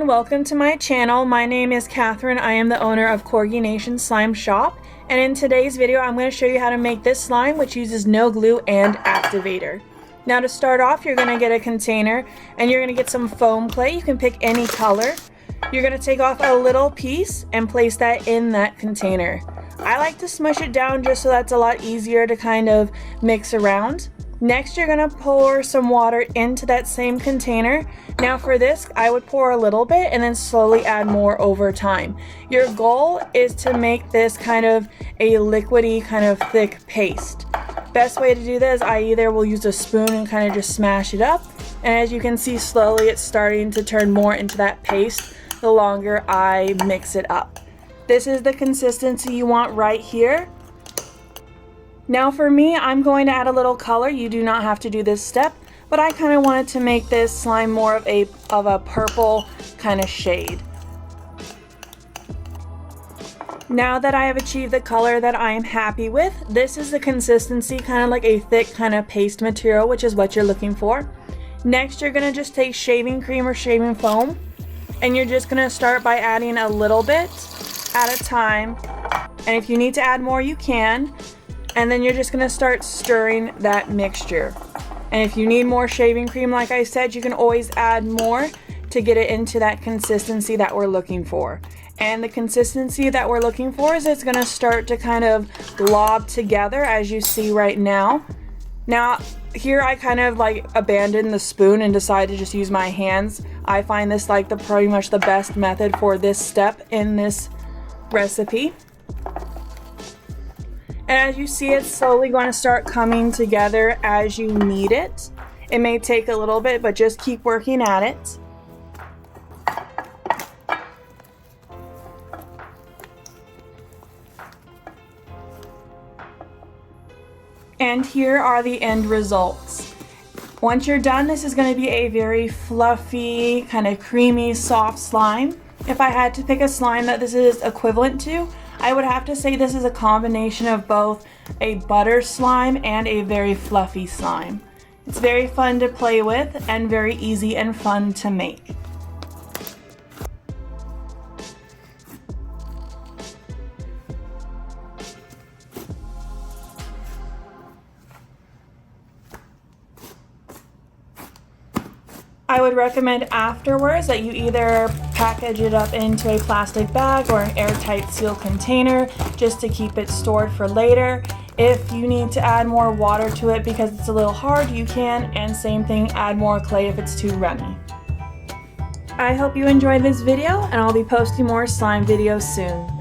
everyone, welcome to my channel. My name is Catherine. I am the owner of CORGI NATION SLIME SHOP, and in today's video I'm going to show you how to make this slime, which uses no glue and activator. Now to start off, you're going to get a container and you're going to get some foam clay. You can pick any color. You're going to take off a little piece and place that in that container. I like to smush it down just so that's a lot easier to kind of mix around. Next, you're going to pour some water into that same container. Now for this, I would pour a little bit and then slowly add more over time. Your goal is to make this kind of a liquidy, kind of thick paste. Best way to do this, I either will use a spoon and kind of just smash it up. And as you can see, slowly it's starting to turn more into that paste the longer I mix it up. This is the consistency you want right here. Now for me, I'm going to add a little color. You do not have to do this step, but I kind of wanted to make this slime more of a purple kind of shade. Now that I have achieved the color that I am happy with, this is the consistency, kind of like a thick kind of paste material, which is what you're looking for. Next, you're going to just take shaving cream or shaving foam, and you're just going to start by adding a little bit at a time, and if you need to add more, you can. And then you're just going to start stirring that mixture. And if you need more shaving cream, like I said, you can always add more to get it into that consistency that we're looking for. And the consistency that we're looking for is it's going to start to kind of glob together, as you see right now. Now, here I kind of like abandoned the spoon and decided to just use my hands. I find this like pretty much the best method for this step in this recipe. And as you see, it's slowly going to start coming together as you need it. It may take a little bit, but just keep working at it. And here are the end results. Once you're done, this is going to be a very fluffy, kind of creamy, soft slime. If I had to pick a slime that this is equivalent to, I would have to say this is a combination of both a butter slime and a very fluffy slime. It's very fun to play with and very easy and fun to make. I would recommend afterwards that you either package it up into a plastic bag or an airtight sealed container just to keep it stored for later. If you need to add more water to it because it's a little hard, you can, and same thing, add more clay if it's too runny. I hope you enjoyed this video, and I'll be posting more slime videos soon.